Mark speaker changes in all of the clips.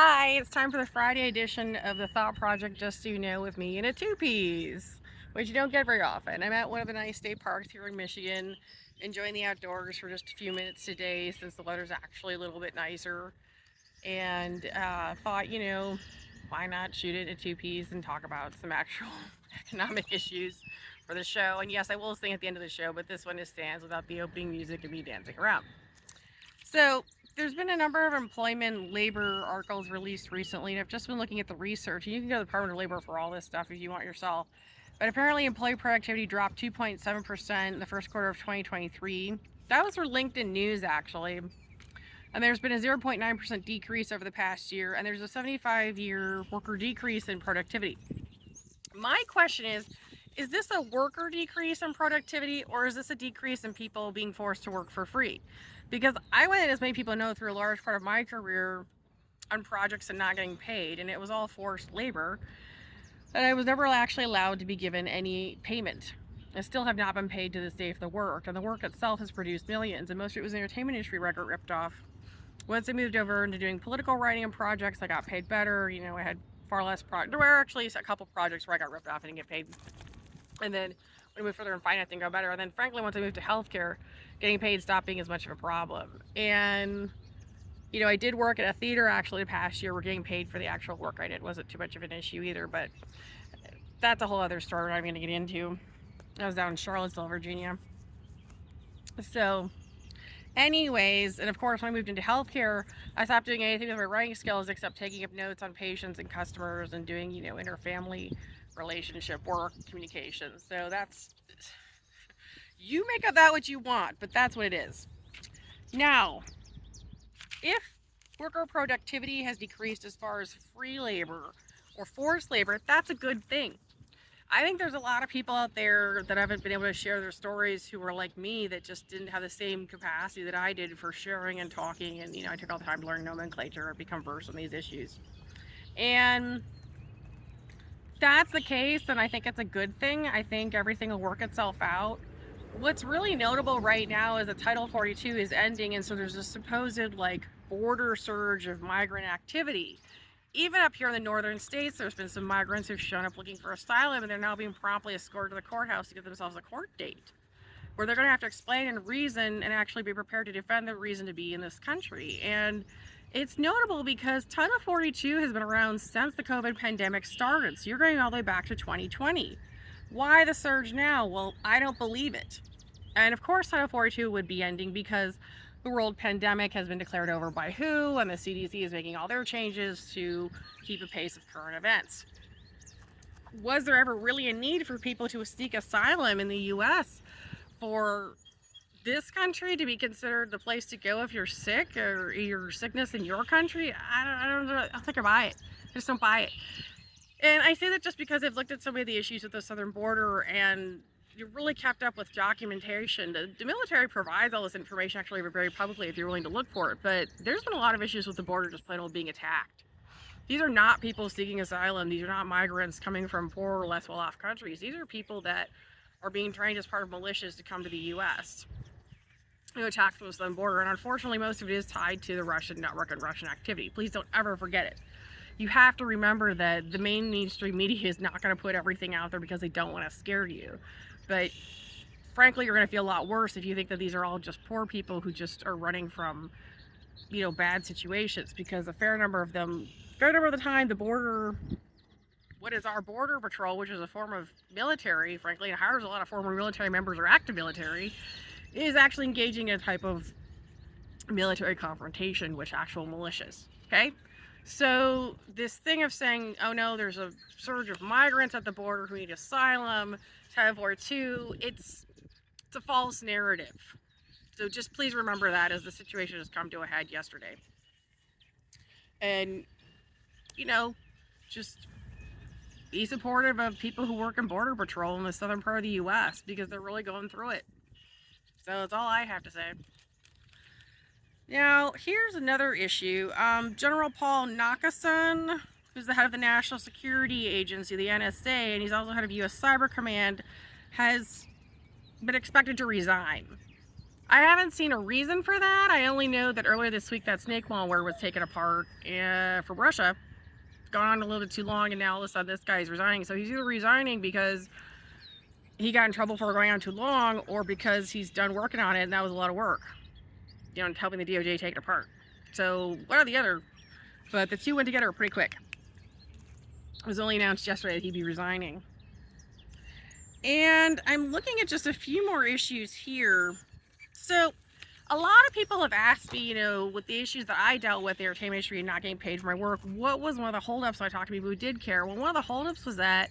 Speaker 1: Hi, it's time for the Friday edition of the Thought Project, just so you know, with me in a two-piece, which you don't get very often. I'm at one of the nice state parks here in Michigan, enjoying the outdoors for just a few minutes today since the weather's actually a little bit nicer. And thought, why not shoot it in a two-piece and talk about some actual economic issues for the show. And yes, I will sing at the end of the show, but this one just stands without the opening music and me dancing around. So there's been a number of employment labor articles released recently, and I've just been looking at the research. And you can go to the Department of Labor for all this stuff if you want yourself. But apparently, employee productivity dropped 2.7% in the first quarter of 2023. That was for LinkedIn News, actually. And there's been a 0.9% decrease over the past year, and there's a 75-year worker decrease in productivity. My question is this a worker decrease in productivity, or is this a decrease in people being forced to work for free? Because I went, as many people know, through a large part of my career on projects and not getting paid, and it was all forced labor, and I was never actually allowed to be given any payment. I still have not been paid to this day for the work, and the work itself has produced millions, and most of it was the entertainment industry where I got ripped off. Once I moved over into doing political writing and projects, I got paid better. I had far less projects. There were actually a couple projects where I got ripped off and didn't get paid. And then when I moved further in finance, things got better. And then frankly, once I moved to healthcare, getting paid stopped being as much of a problem. And I did work at a theater actually the past year where getting paid for the actual work I did wasn't too much of an issue either. But that's a whole other story I'm not going to get into. I was down in Charlottesville, Virginia. So anyways, and of course, when I moved into healthcare, I stopped doing anything with my writing skills except taking up notes on patients and customers and doing, interfamily relationship work, communication. So that's, you make of that what you want, but that's what it is. Now, if worker productivity has decreased as far as free labor or forced labor, that's a good thing. I think there's a lot of people out there that haven't been able to share their stories who were like me that just didn't have the same capacity that I did for sharing and talking. And, I took all the time to learn nomenclature and become versed in these issues. And that's the case, then I think it's a good thing. I think everything will work itself out. What's really notable right now is that Title 42 is ending, and so there's a supposed border surge of migrant activity. Even up here in the northern states, there's been some migrants who've shown up looking for asylum, and they're now being promptly escorted to the courthouse to get themselves a court date, where they're going to have to explain and reason and actually be prepared to defend the reason to be in this country. And it's notable because Title 42 has been around since the COVID pandemic started, so you're going all the way back to 2020. Why the surge now? Well, I don't believe it. And of course, Title 42 would be ending because the world pandemic has been declared over by WHO, and the CDC is making all their changes to keep a pace of current events. Was there ever really a need for people to seek asylum in the U.S. for this country to be considered the place to go if you're sick or your sickness in your country? I don't think I buy it. I just don't buy it. And I say that just because I've looked at so many of the issues at the southern border, and you really kept up with documentation. The military provides all this information actually very publicly if you're willing to look for it, but there's been a lot of issues with the border just plain old being attacked. These are not people seeking asylum. These are not migrants coming from poorer or less well-off countries. These are people that are being trained as part of militias to come to the U.S. to attack from the southern border, and unfortunately most of it is tied to the Russian network and Russian activity. Please don't ever forget it. You have to remember that the mainstream media is not going to put everything out there because they don't want to scare you. But frankly, you're going to feel a lot worse if you think that these are all just poor people who just are running from, bad situations, because a fair number of the time, the border, what is our border patrol, which is a form of military, frankly, and hires a lot of former military members or active military, is actually engaging in a type of military confrontation with actual militias. Okay? So this thing of saying, oh no, there's a surge of migrants at the border who need asylum, Title 42, it's a false narrative. So just please remember that as the situation has come to a head yesterday. And, just be supportive of people who work in Border Patrol in the southern part of the U.S. because they're really going through it. So that's all I have to say. Now, here's another issue. General Paul Nakason, who's the head of the National Security Agency, the NSA, and he's also head of U.S. Cyber Command, has been expected to resign. I haven't seen a reason for that. I only know that earlier this week that snake malware was taken apart from Russia. Gone on a little bit too long, and now all of a sudden this guy's resigning. So he's either resigning because he got in trouble for going on too long, or because he's done working on it and that was a lot of work. You know, helping the DOJ take it apart. So one or the other, but the two went together pretty quick. It was only announced yesterday that he'd be resigning. And I'm looking at just a few more issues here. So a lot of people have asked me, you know, with the issues that I dealt with, the entertainment industry and not getting paid for my work, what was one of the holdups when I talked to people who did care? Well, one of the holdups was that,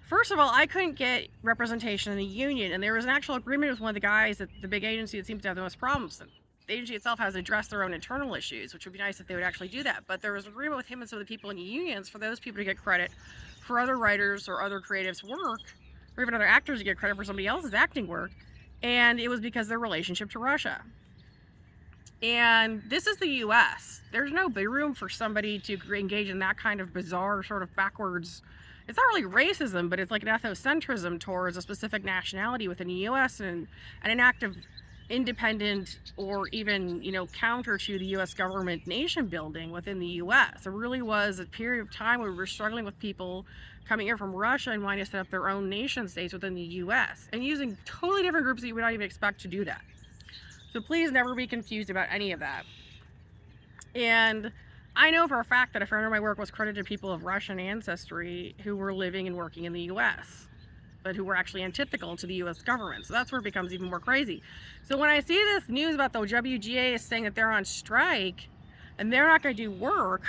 Speaker 1: first of all, I couldn't get representation in the union, and there was an actual agreement with one of the guys at the big agency that seems to have the most problems. And the agency itself has addressed their own internal issues, which would be nice if they would actually do that. But there was an agreement with him and some of the people in the unions for those people to get credit for other writers or other creatives' work, or even other actors to get credit for somebody else's acting work. And it was because of their relationship to Russia. And this is the U.S. There's no big room for somebody to engage in that kind of bizarre, sort of backwards, it's not really racism, but it's like an ethnocentrism towards a specific nationality within the U.S. and an act of independent or even, you know, counter to the U.S. government nation building within the U.S. It really was a period of time where we were struggling with people coming here from Russia and wanting to set up their own nation states within the U.S. and using totally different groups that you would not even expect to do that. So please never be confused about any of that. And I know for a fact that a friend of my work was credited to people of Russian ancestry who were living and working in the U.S., but who were actually antithetical to the U.S. government. So that's where it becomes even more crazy. So when I see this news about the WGA saying that they're on strike and they're not going to do work,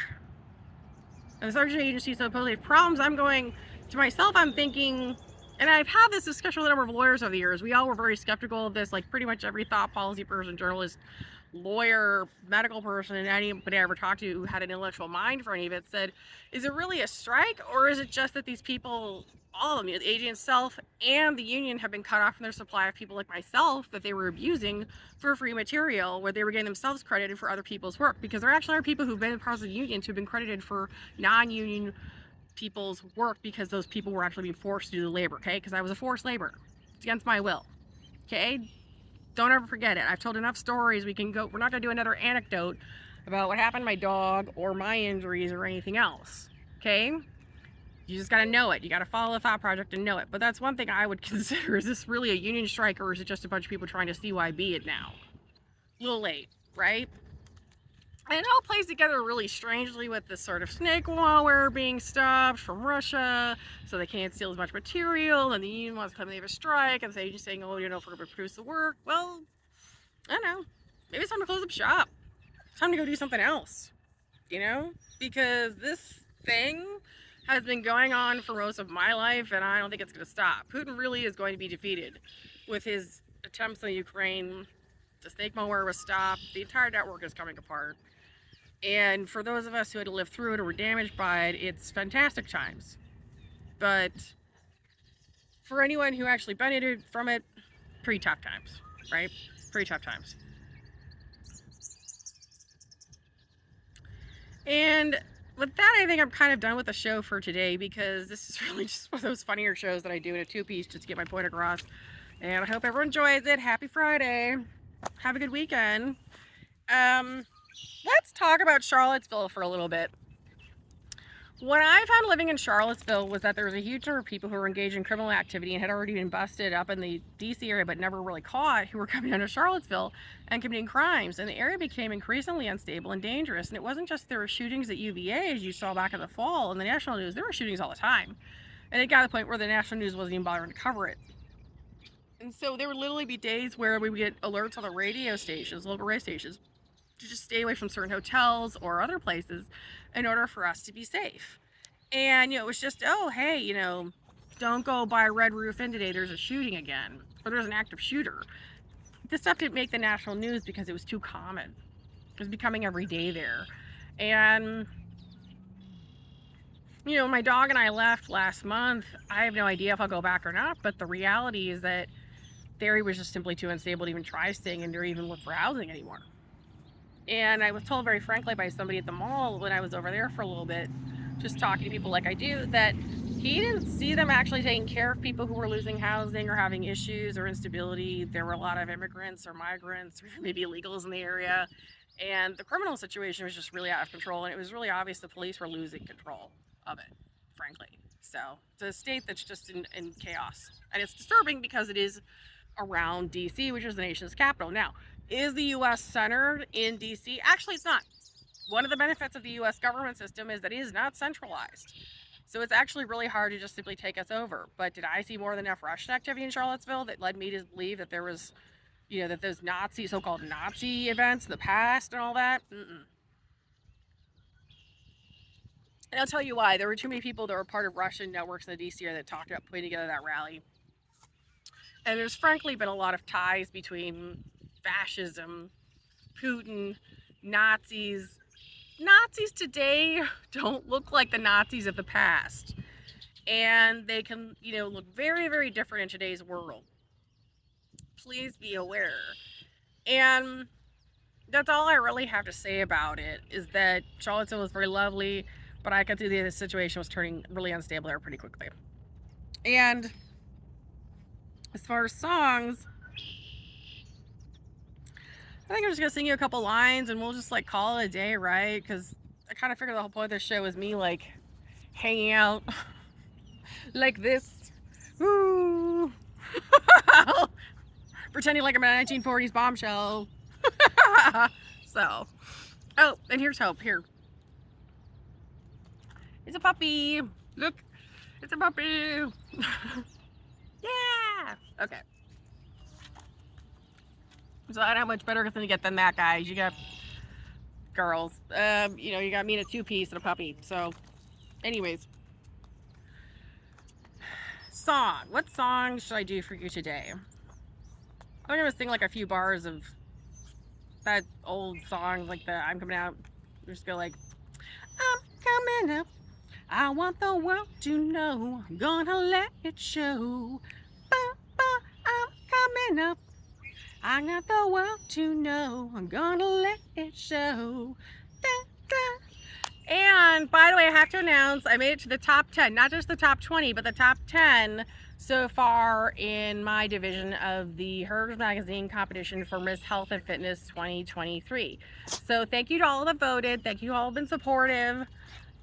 Speaker 1: and the Secretary Agency supposedly have problems, I'm going to myself, I'm thinking, and I've had this discussion with a number of lawyers over the years. We all were very skeptical of this, like pretty much every thought policy person, journalist, lawyer, medical person, and anybody I ever talked to who had an intellectual mind for any of it said, is it really a strike, or is it just that these people, all of them, the agency itself and the union, have been cut off from their supply of people like myself that they were abusing for free material, where they were getting themselves credited for other people's work? Because there actually are people who've been part of the unions who've been credited for non-union people's work because those people were actually being forced to do the labor, okay? Because I was a forced labor. It's against my will, okay? Don't ever forget it. I've told enough stories. We can go, we're not going to do another anecdote about what happened to my dog or my injuries or anything else, okay? You just got to know it. You got to follow the thought project and know it. But that's one thing I would consider. Is this really a union strike, or is it just a bunch of people trying to CYB it now? A little late, right? And it all plays together really strangely with this sort of snake malware being stopped from Russia, so they can't steal as much material, and the union wants to claim they have a strike, and the agency saying, oh, you know, if we're going to produce the work, well, I don't know. Maybe it's time to close up shop. It's time to go do something else, you know? Because this thing has been going on for most of my life, and I don't think it's going to stop. Putin really is going to be defeated with his attempts on Ukraine. The snake malware was stopped. The entire network is coming apart. And for those of us who had to live through it or were damaged by it, it's fantastic times. But for anyone who actually benefited from it, pretty tough times, right? Pretty tough times. And with that, I think I'm kind of done with the show for today, because this is really just one of those funnier shows that I do in a two-piece just to get my point across. And I hope everyone enjoys it. Happy Friday. Have a good weekend. Let's talk about Charlottesville for a little bit. What I found living in Charlottesville was that there was a huge number of people who were engaged in criminal activity and had already been busted up in the DC area but never really caught, who were coming down to Charlottesville and committing crimes. And the area became increasingly unstable and dangerous. And it wasn't just there were shootings at UVA, as you saw back in the fall in the national news. There were shootings all the time. And it got to the point where the national news wasn't even bothering to cover it. And so there would literally be days where we would get alerts on the radio stations, local radio stations, to just stay away from certain hotels or other places in order for us to be safe. And, you know, it was just, oh, hey, you know, don't go by Red Roof Inn today, there's a shooting again, or there's an active shooter. This stuff didn't make the national news because it was too common. It was becoming every day there. And, you know, my dog and I left last month. I have no idea if I'll go back or not, but the reality is that the area was just simply too unstable to even try staying in or even look for housing anymore. And I was told very frankly by somebody at the mall when I was over there for a little bit, just talking to people like I do, that He didn't see them actually taking care of people who were losing housing or having issues or instability. There were a lot of immigrants or migrants or maybe illegals in the area. And the criminal situation was just really out of control. And it was really obvious the police were losing control of it, frankly. So it's a state that's just in chaos. And it's disturbing because it is around DC, which is the nation's capital. Now, is the U.S. centered in DC? Actually, it's not. One of the benefits of the U.S. government system is that it is not centralized. So it's actually really hard to just simply take us over. But did I see more than enough Russian activity in Charlottesville that led me to believe that there was, that those Nazi, so-called Nazi events in the past and all that? Mm-mm. And I'll tell you why. There were too many people that were part of Russian networks in the DC area that talked about putting together that rally. And there's frankly been a lot of ties between fascism, Putin, Nazis. Nazis today don't look like the Nazis of the past. And they can, look very, very different in today's world. Please be aware. And that's all I really have to say about it, is that Charlottesville was very lovely, but I could see the situation was turning really unstable there pretty quickly. And as far as songs, I think I'm just gonna sing you a couple lines and we'll just like call it a day, right? Because I kind of figured the whole point of this show was me like hanging out like this, woo, pretending like I'm a 1940s bombshell. So, oh, and here's hope. Here, it's a puppy. Look, it's a puppy. Yeah. Okay. So I don't have much better than to get than that, guys. You got girls. You got me in a two-piece and a puppy. So, anyways, song. What song should I do for you today? I'm gonna sing like a few bars of that old song, like the "I'm Coming Out." Just go like, "I'm coming up. I want the world to know. I'm gonna let it show. I'm coming up. I got the world to know. I'm gonna let it show." Da, da. And by the way, I have to announce I made it to the top 10, not just the top 20, but the top 10 so far in my division of the Hers Magazine competition for Miss Health and Fitness 2023. So thank you to all that voted. Thank you all have been supportive.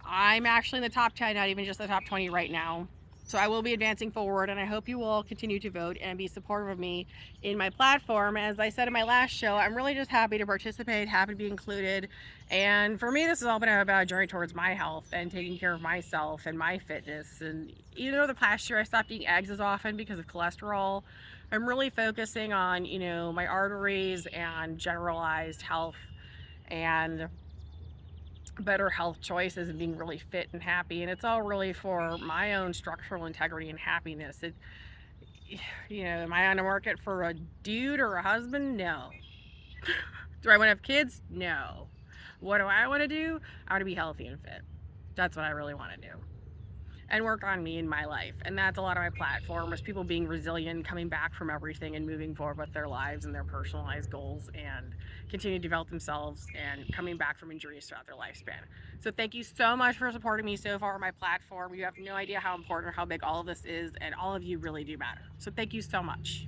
Speaker 1: I'm actually in the top 10, not even just the top 20 right now. So I will be advancing forward, and I hope you will continue to vote and be supportive of me in my platform. As I said in my last show, I'm really just happy to participate, happy to be included. And for me, this has all been about a journey towards my health and taking care of myself and my fitness. And even though the past year I stopped eating eggs as often because of cholesterol, I'm really focusing on, my arteries and generalized health and better health choices and being really fit and happy. And it's all really for my own structural integrity and happiness. Am I on the market for a dude or a husband? No. Do I want to have kids? No. What do I want to do? I want to be healthy and fit. That's what I really want to do. And work on me in my life. And that's a lot of my platform, is people being resilient, coming back from everything and moving forward with their lives and their personalized goals, and continue to develop themselves and coming back from injuries throughout their lifespan. So thank you so much for supporting me so far on my platform. You have no idea how important or how big all of this is, and all of you really do matter. So thank you so much.